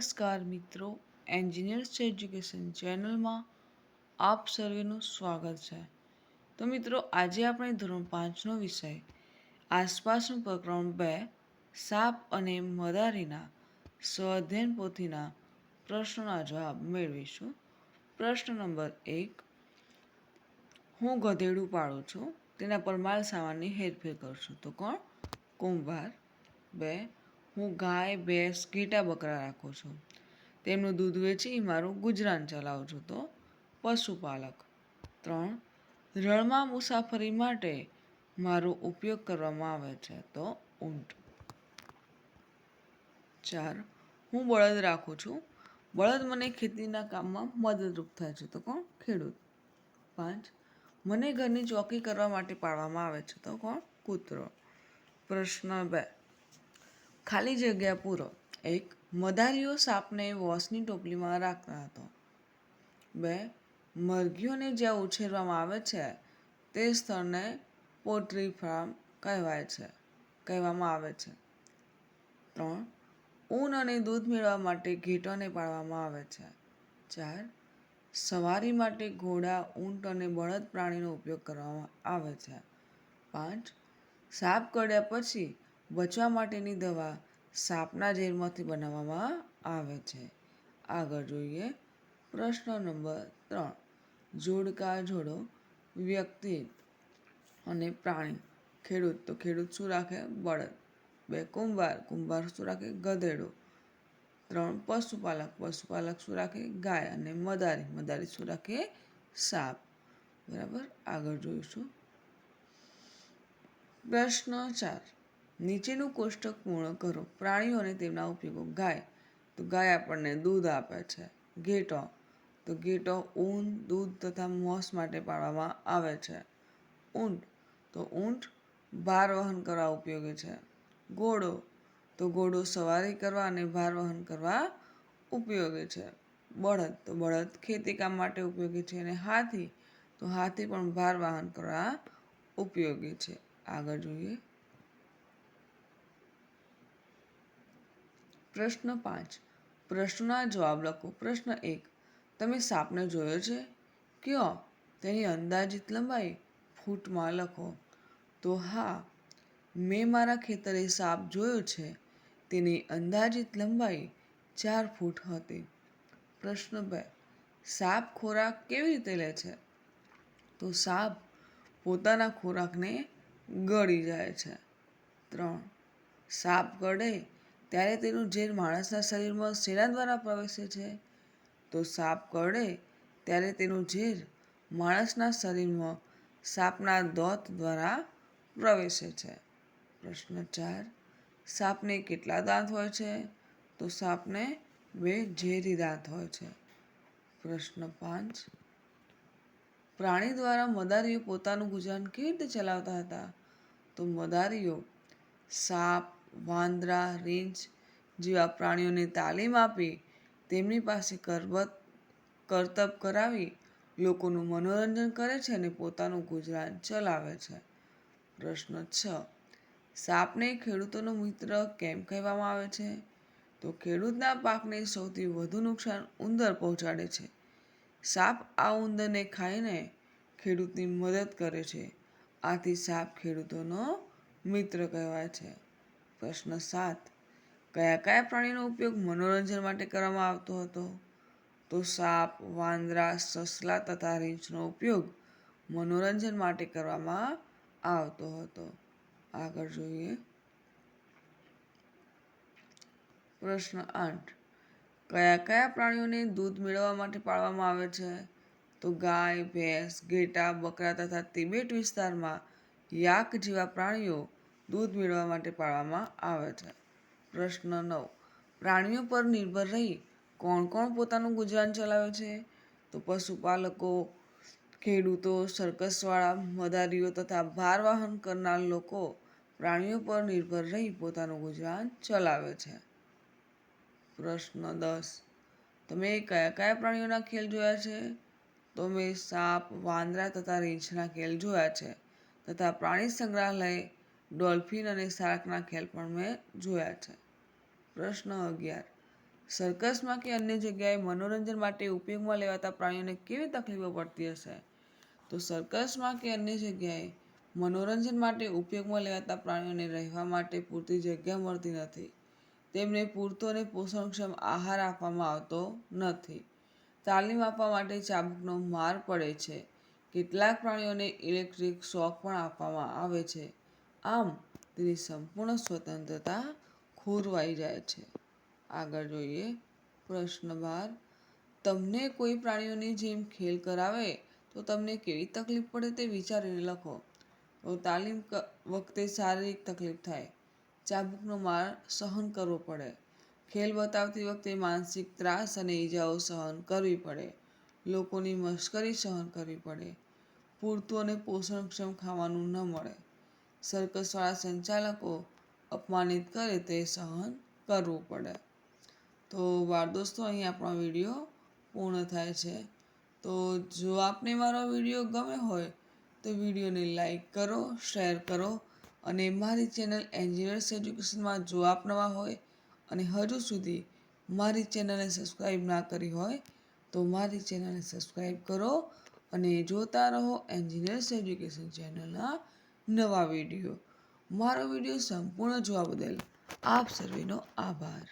નમસ્કાર મિત્રો, engineers education ચેનલમાં આપ સર્વેનું સ્વાગત છે. તો મિત્રો, આજે આપણે ધોરણ 5નો વિષય આસપાસનું પ્રકરણ 2 સાપ અને મદારીના સ્વાધ્યાયન પોથીના પ્રશ્નોના જવાબ મેળવીશું. પ્રશ્ન નંબર 1, હું ગધેડું પાળું છું, તેના પર માલ સામાનની હેરફેર કરું છું. તો કોણ? કુંભાર. 2, હું ગાય, ભેંસ, ઘેટાં, બકરા રાખું છું, તેમનું દૂધ વેચી મારું ગુજરાન ચલાવું છું. તો પશુપાલક. 3, રણમાં મુસાફરી માટે મારો ઉપયોગ કરવામાં આવે છે. તો ઊંટ. 4, હું બળદ રાખું છું, બળદ મને ખેતીના કામમાં મદદરૂપ થાય છે. તો કોણ? ખેડૂત. 5, મને ઘરની ચોકી કરવા માટે પાળવામાં આવે છે. તો કોણ? કૂતરો. પ્રશ્ન 2, ખાલી જગ્યા પૂરો. 1, મદારીઓ સાપને વોશની ટોપલીમાં રાખતા હતો. 2, મરઘીઓને જ્યાં ઉછેરવામાં આવે છે તે સ્થળને પોટ્રી ફાર્મ કહેવામાં આવે છે. 3, ઊન અને દૂધ મેળવવા માટે ઘેટાને પાળવામાં આવે છે. 4, સવારી માટે ઘોડા, ઊંટ અને બળદ પ્રાણીનો ઉપયોગ કરવામાં આવે છે. 5, સાપ કરડ્યા પછી બચવા માટેની દવા સાપના ઝેરમાંથી બનાવવામાં આવે છે. આગળ જોઈએ પ્રશ્ન નંબર 3, જોડકા જોડો. વ્યક્તિ અને પ્રાણી. ખેડૂત, તો ખેડૂત શું રાખે? બળદ. 2, કુંભાર શું રાખે? ગધેડું. 3, પશુપાલક શું રાખે? ગાય. અને મદારી શું રાખે? સાપ. બરાબર, આગળ જોઈશું. પ્રશ્ન 4, નીચેનું કોષ્ટક પૂર્ણ કરો. પ્રાણીઓ અને તેમના ઉપયોગો. ગાય, તો ગાય આપણને દૂધ આપે છે. ઘેટો ઊન, દૂધ તથા મોસ માટે પાળવામાં આવે છે. ઊંટ ભાર વહન કરવા ઉપયોગી છે. ઘોડો સવારી કરવા અને ભાર વહન કરવા ઉપયોગી છે. બળદ ખેતી કામ માટે ઉપયોગી છે. અને હાથી પણ ભાર વહન કરવા ઉપયોગી છે. આગળ જોઈએ પ્રશ્ન 5, પ્રશ્નોના જવાબ લખો. પ્રશ્ન 1, તમે સાપને જોયો છે? કયો? તેની અંદાજિત લંબાઈ ફૂટમાં લખો. તો હા, મેં મારા ખેતરે સાપ જોયો છે. તેની અંદાજિત લંબાઈ 4 ફૂટ હતી. પ્રશ્ન 2, સાપ ખોરાક કેવી રીતે લે છે? તો સાપ પોતાના ખોરાકને ગળી જાય છે. 3, સાપ કરડે ત્યારે તેનું ઝેર માણસના શરીરમાં શેના દ્વારા પ્રવેશે છે? તો સાપ કરડે ત્યારે તેનું ઝેર માણસના શરીરમાં સાપના દોત દ્વારા પ્રવેશે છે. પ્રશ્ન 4, સાપને કેટલા દાંત હોય છે? તો સાપને 2 ઝેરી દાંત હોય છે. પ્રશ્ન 5, પ્રાણી દ્વારા મદારીઓ પોતાનું ગુજરાન કેવી રીતે ચલાવતા હતા? તો મદારીઓ સાપ, વાંદરા, રીંછ જેવા પ્રાણીઓને તાલીમ આપી તેમની પાસે કરતબ કરાવી લોકોનું મનોરંજન કરે છે અને પોતાનું ગુજરાન ચલાવે છે. પ્રશ્ન 6, સાપને ખેડૂતોનો મિત્ર કેમ કહેવામાં આવે છે? તો ખેડૂતના પાકને સૌથી વધુ નુકસાન ઉંદર પહોંચાડે છે. સાપ આ ઉંદરને ખાઈને ખેડૂતની મદદ કરે છે. આથી સાપ ખેડૂતોનો મિત્ર કહેવાય છે. પ્રશ્ન 7, કયા પ્રાણીનો ઉપયોગ મનોરંજન માટે કરવામાં આવતો હતો? તો સાપ, વાંદરા, સસલા તથા રીંછનો ઉપયોગ મનોરંજન માટે કરવામાં આવતો હતો. આગળ જોઈએ પ્રશ્ન 8, કયા પ્રાણીઓને દૂધ મેળવવા માટે પાળવામાં આવે છે? તો ગાય, ભેંસ, ઘેટાં, બકરા તથા તિબેટ વિસ્તારમાં યાક જેવા પ્રાણીઓ દૂધ મેળવવા માટે પાળવામાં આવે છે. પ્રશ્ન 9, પ્રાણીઓ પર નિર્ભર રહી કોણ પોતાનું ગુજરાન ચલાવે છે? તો પશુપાલકો, ખેડૂતો, સર્કસવાળા, મદારીઓ તથા ભાર વહન કરનાર લોકો પ્રાણીઓ પર નિર્ભર રહી પોતાનું ગુજરાન ચલાવે છે. પ્રશ્ન 10, તમે કયા પ્રાણીઓના ખેલ જોયા છે? તો મેં સાપ, વાંદરા તથા રીંછના ખેલ જોયા છે તથા પ્રાણી સંગ્રહાલય ડોલ્ફિન અને શાર્કના ખેલ પણ મેં જોયા છે. પ્રશ્ન 11, સર્કસમાં કે અન્ય જગ્યાએ મનોરંજન માટે ઉપયોગમાં લેવાતા પ્રાણીઓને કેવી તકલીફો પડતી હશે? તો સર્કસમાં કે અન્ય જગ્યાએ મનોરંજન માટે ઉપયોગમાં લેવાતા પ્રાણીઓને રહેવા માટે પૂરતી જગ્યા મળતી નથી. તેમને પૂરતો અને પોષણક્ષમ આહાર આપવામાં આવતો નથી. તાલીમ આપવા માટે ચાબૂકનો માર પડે છે. કેટલાક પ્રાણીઓને ઇલેક્ટ્રિક શોક પણ આપવામાં આવે છે. આમ તેની સંપૂર્ણ સ્વતંત્રતા ખોરવાઈ જાય છે. આગળ જોઈએ પ્રશ્ન 12. તમને કોઈ પ્રાણીઓની જેમ ખેલ કરાવે તો તમને કેવી તકલીફ પડે તે વિચારીને લખો. તો તાલીમ વખતે શારીરિક તકલીફ થાય. ચાબૂકનો માર સહન કરવો પડે. ખેલ બતાવતી વખતે માનસિક ત્રાસ અને ઈજાઓ સહન કરવી પડે. લોકોની મશ્કરી સહન કરવી પડે. પૂરતું અને પોષણક્ષમ ખાવાનું ન મળે. સર્કસવાળા સંચાલકો અપમાનિત કરે તે સહન કરવું પડે. તો બાળ દોસ્તો, અહીં આપણો વિડીયો પૂર્ણ થાય છે. તો જો આપને મારો વિડીયો ગમે હોય તો વિડીયોને લાઈક કરો, શેર કરો અને મારી ચેનલ એન્જિનિયર્સ એજ્યુકેશનમાં જો આપ નવા હોય અને હજુ સુધી મારી ચેનલને સબસ્ક્રાઈબ ના કરી હોય તો મારી ચેનલને સબસ્ક્રાઈબ કરો અને જોતા રહો એન્જિનિયર્સ એજ્યુકેશન ચેનલના નવા વિડીયો. મારો વિડીયો સંપૂર્ણ જોવા બદલ આપ સર્વેનો આભાર.